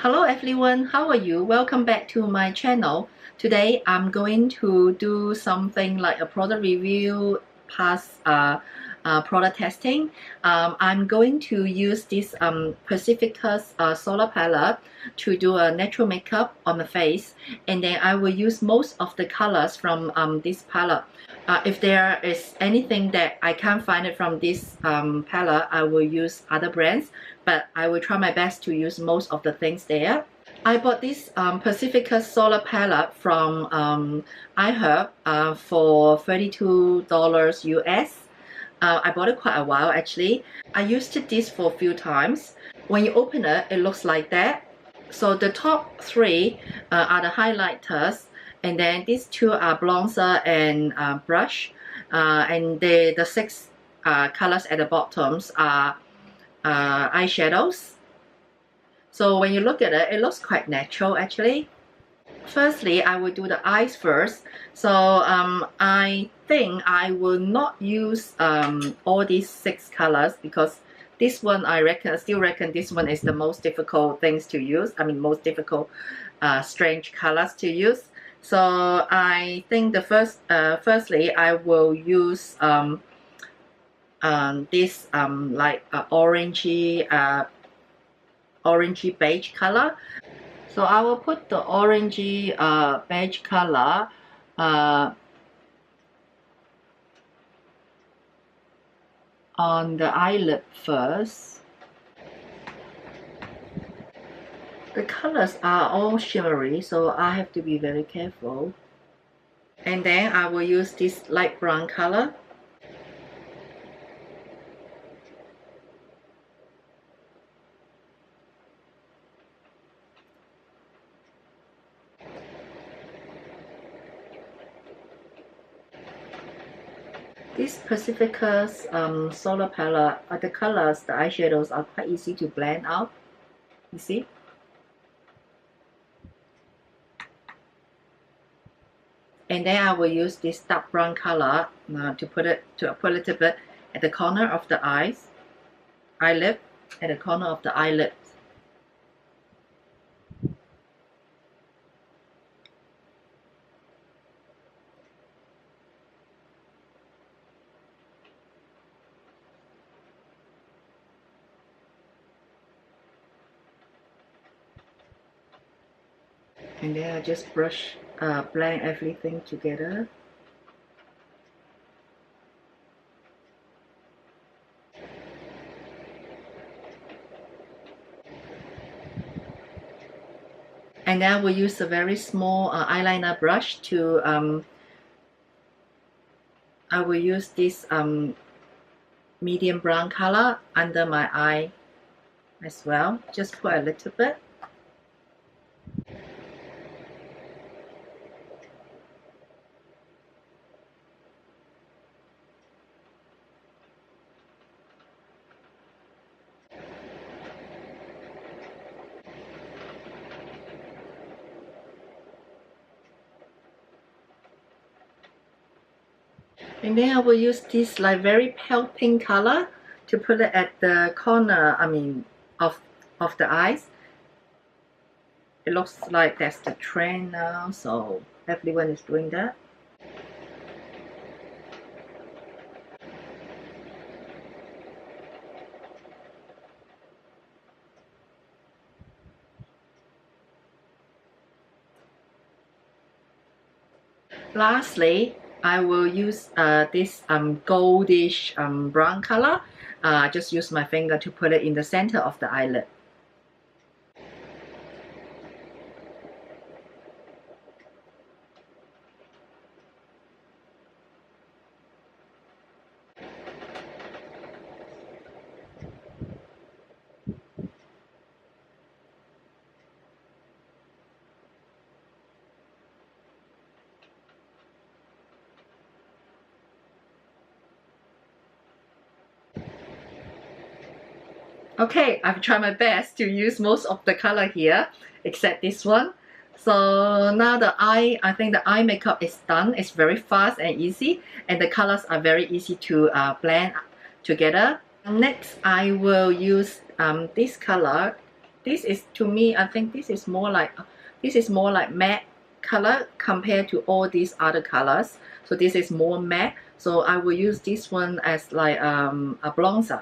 Hello everyone, how are you? Welcome back to my channel. Today I'm going to do something like a product review plus product testing. I'm going to use this Pacifica's solar palette to do a natural makeup on my face, and then I will use most of the colors from this palette. If there is anything that I can't find it from this palette, I will use other brands, but I will try my best to use most of the things there. I bought this Pacifica solar palette from iHerb for $32 US. I bought it quite a while actually. I used this for a few times. When you open it, it looks like that. So the top three are the highlighters, and then these two are bronzer and brush, and the six colors at the bottoms are eyeshadows. So when you look at it, it looks quite natural actually. Firstly, I will do the eyes first. So I think I will not use all these six colors, because this one I still reckon this one is the most difficult things to use. I mean, most difficult strange colors to use. So I think the firstly I will use this like orangey beige color. So I will put the orangey beige color on the eyelid first. The colors are all shimmery, so I have to be very careful. And then I will use this light brown color. This Pacifica's solar palette, the colors, the eyeshadows are quite easy to blend out. You see? And then I will use this dark brown color to put a little bit at the corner of the eyelid, at the corner of the eyelid. And then I just blend everything together. And then I will use a very small eyeliner brush to, I will use this medium brown color under my eye as well. Just put a little bit. And then I will use this like very pale pink color to put it at the corner, I mean, of the eyes. It looks like that's the trend now, so everyone is doing that. Lastly, I will use this goldish brown color. Just use my finger to put it in the center of the eyelid. Okay, I've tried my best to use most of the color here, except this one. So now I think the eye makeup is done. It's very fast and easy, and the colors are very easy to blend together. Next, I will use this color, this is, to me, I think this is more like matte color compared to all these other colors. So this is more matte. So I will use this one as like a bronzer.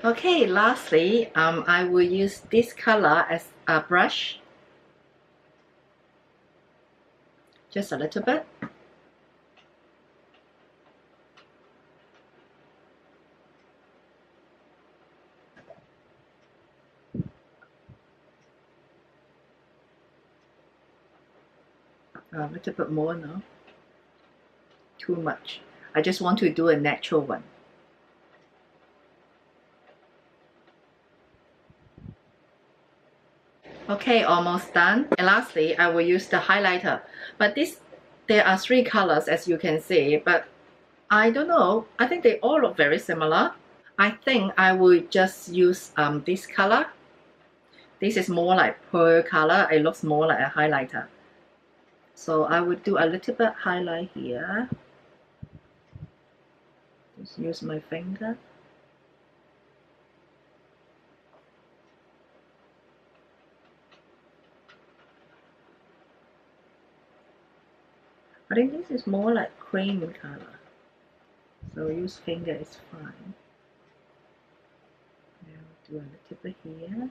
Okay, lastly, I will use this color as a brush, just a little bit. A little bit more now. Too much. I just want to do a natural one. Okay, almost done. And lastly, I will use the highlighter. But there are 3 colors as you can see, but I don't know. I think they all look very similar. I think I will just use this color. This is more like pearl color. It looks more like a highlighter. So I will do a little bit highlight here. Just use my finger. I think this is more like cream color. So use finger is fine. Now do a little bit here.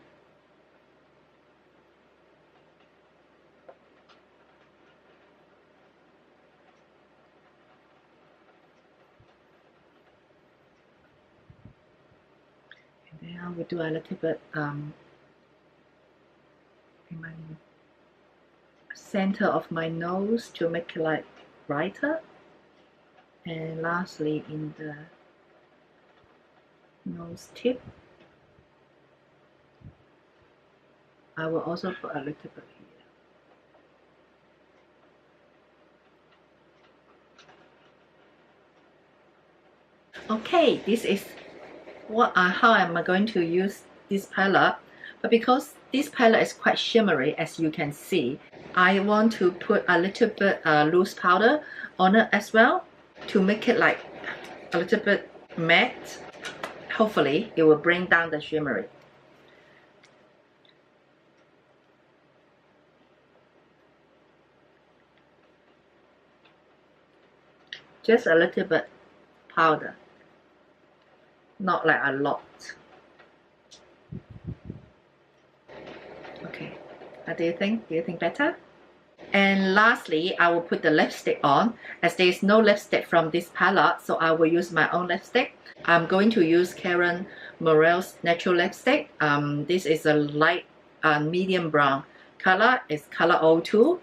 And then I will do a little bit in my center of my nose to make it like brighter. And lastly in the nose tip, I will also put a little bit here. Okay, this is how am I going to use this palette. But because this palette is quite shimmery, as you can see, I want to put a little bit loose powder on it as well to make it like a little bit matte. Hopefully it will bring down the shimmery. Just a little bit powder, not like a lot. Okay, what do you think? Do you think better? And lastly, I will put the lipstick on, as there is no lipstick from this palette, so I will use my own lipstick. I'm going to use Karen Morel's natural lipstick. This is a light medium brown color. It's color 02.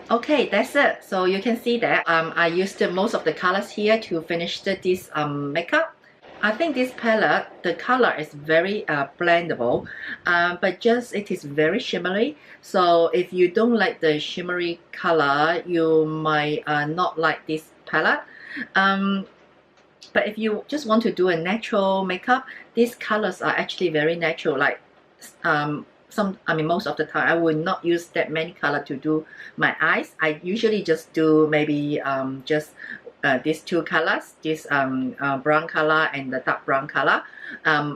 Okay, that's it. So you can see that I used most of the colors here to finish this makeup. I think this palette, the color is very blendable, but just it is very shimmery. So if you don't like the shimmery color, you might not like this palette. But if you just want to do a natural makeup, these colors are actually very natural. Like most of the time I will not use that many color to do my eyes. I usually just do maybe just these 2 colors, this brown color and the dark brown color,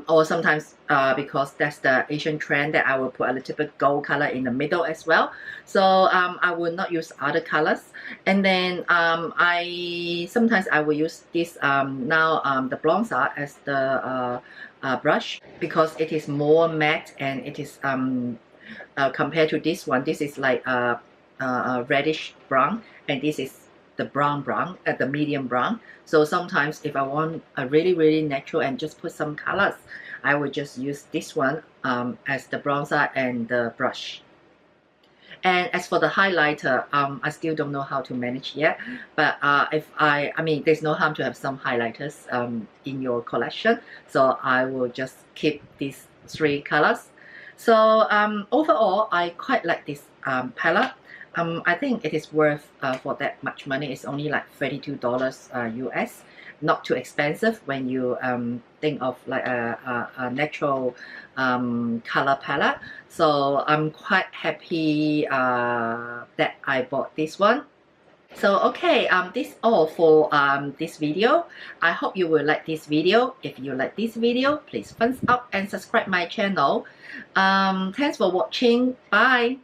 or sometimes because that's the Asian trend, that I will put a little bit gold color in the middle as well. So I will not use other colors. And then sometimes I will use this the bronzer as the brush, because it is more matte and it is compared to this one. This is like a reddish brown, and this is the brown at the medium brown. So sometimes if I want a really natural and just put some colors, I will just use this one as the bronzer and the brush. And as for the highlighter, I still don't know how to manage yet. But I mean, there's no harm to have some highlighters in your collection. So I will just keep these 3 colors. So overall, I quite like this palette. I think it is worth for that much money. It's only like $32 US. Not too expensive when you think of like a natural color palette. So I'm quite happy that I bought this one. So okay, this all for this video. I hope you will like this video. If you like this video, please thumbs up and subscribe my channel. Thanks for watching. Bye.